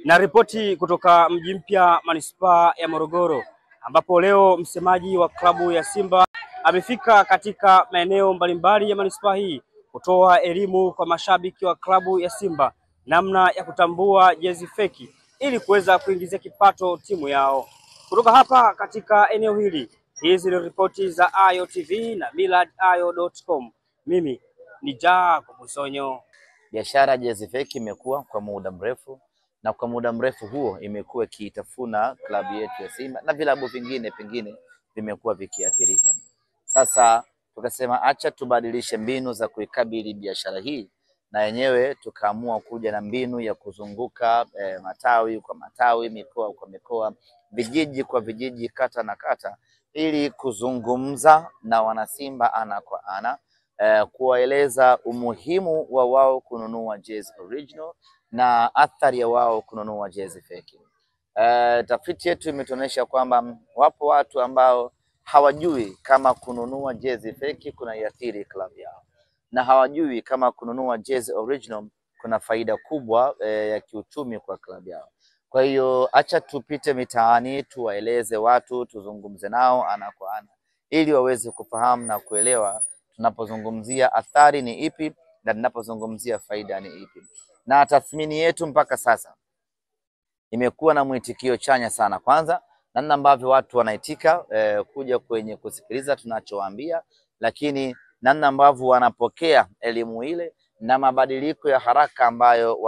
Na ripoti kutoka mji mpya manispaa ya Morogoro, ambapo leo msemaji wa klabu ya Simba amefika katika maeneo mbalimbali ya manispaa hii kutoa elimu kwa mashabiki wa klabu ya Simba namna ya kutambua jezi feki ili kuweza kuingizia kipato timu yao. Kutoka hapa katika eneo hili, hizi ni ripoti za Ayo TV na millardayo.com. Mimi ni Jacob Busonyo. Biashara jezi feki imekuwa kwa muda mrefu, na kwa muda mrefu huo imekuwa ikiitafuna klabu yetu ya Simba na vilabu vingine pengine vimekuwa vikiathirika. Sasa tukasema acha tubadilishe mbinu za kuikabili biashara hii, na yenyewe tukaamua kuja na mbinu ya kuzunguka matawi kwa matawi, mikoa kwa mikoa, vijiji kwa vijiji, kata na kata, ili kuzungumza na wanasimba ana kwa ana, kuwaeleza umuhimu wa wao kununua jezi original na athari ya wao kununua jezi feki. Tafiti yetu imetuonyesha kwamba wapo watu ambao hawajui kama kununua jezi feki kuna iathiri klabu yao, na hawajui kama kununua jezi original kuna faida kubwa ya kiuchumi kwa klabu yao. Kwa hiyo acha tupite mitaani, tuwaeleze watu, tuzungumze nao ana kwa ana, ili waweze kufahamu na kuelewa tunapozungumzia athari ni ipi na tunapozungumzia faida ni ipi. Na tathmini yetu mpaka sasa imekuwa na mwitikio chanya sana. Kwanza namna ambavyo watu wanaitika kuja kwenye kusikiliza tunachowaambia, lakini namna ambavyo wanapokea elimu ile na mabadiliko ya haraka ambayo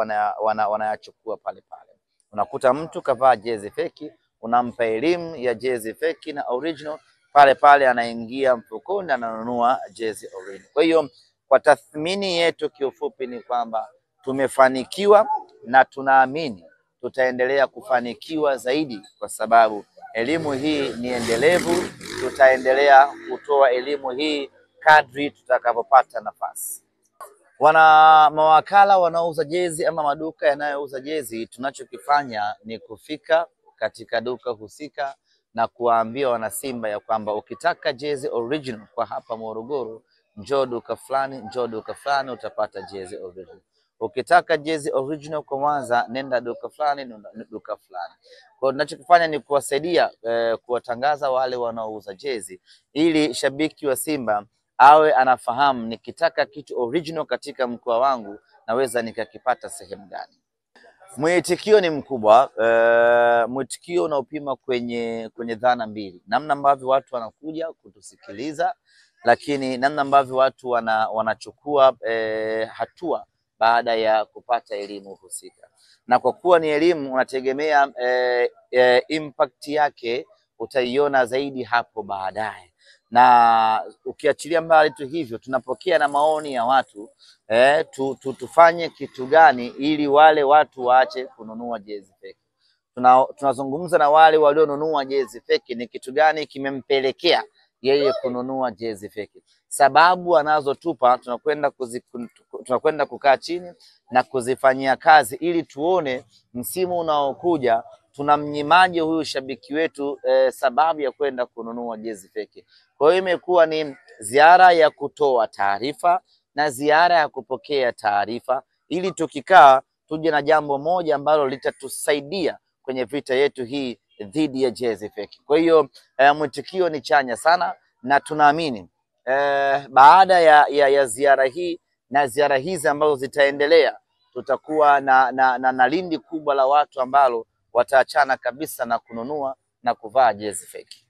wanayachukua pale pale. Unakuta mtu kavaa jezi feki, unampa elimu ya jezi feki na original, pale pale anaingia mfukoni ananunua jezi original. Kwa hiyo kwa tathmini yetu kiufupi ni kwamba tumefanikiwa na tunaamini tutaendelea kufanikiwa zaidi, kwa sababu elimu hii ni endelevu. Tutaendelea kutoa elimu hii kadri tutakapopata nafasi. Wana mawakala wanaouza jezi ama maduka yanayouza jezi, tunachokifanya ni kufika katika duka husika na kuwaambia wanasimba ya kwamba ukitaka jezi original kwa hapa Morogoro, njoo duka fulani, njoo duka fulani utapata jezi original. Ukitaka jezi original kwa Mwanza, nenda duka fulani, nenda duka fulani. Kwa tunachokifanya ni kuwasaidia kuwatangaza wale wanaouza jezi, ili shabiki wa Simba awe anafahamu nikitaka kitu original katika mkoa wangu naweza nikakipata sehemu gani. Mwitikio ni mkubwa. Mwitikio unaopima kwenye dhana mbili: namna ambavyo watu wanakuja kutusikiliza, lakini namna ambavyo watu wanachukua hatua baada ya kupata elimu husika. Na kwa kuwa ni elimu, unategemea impact yake utaiona zaidi hapo baadaye. Na ukiachilia mbali tu hivyo, tunapokea na maoni ya watu tufanye kitu gani ili wale watu waache kununua jezi feki. Tunazungumza na wale walionunua jezi feki, ni kitu gani kimempelekea yeye kununua jezi feki. Sababu anazotupa tunakwenda kukaa chini na kuzifanyia kazi, ili tuone msimu unaokuja tunamnyimaje huyu shabiki wetu sababu ya kwenda kununua jezi feki. Kwa hiyo imekuwa ni ziara ya kutoa taarifa na ziara ya kupokea taarifa, ili tukikaa tuje na jambo moja ambalo litatusaidia kwenye vita yetu hii dhidi ya jezi feki. Kwa hiyo mwitikio ni chanya sana, na tunaamini baada ya ziara hii na ziara hizi ambazo zitaendelea, tutakuwa na lindi kubwa la watu ambalo wataachana kabisa na kununua na kuvaa jezi feki.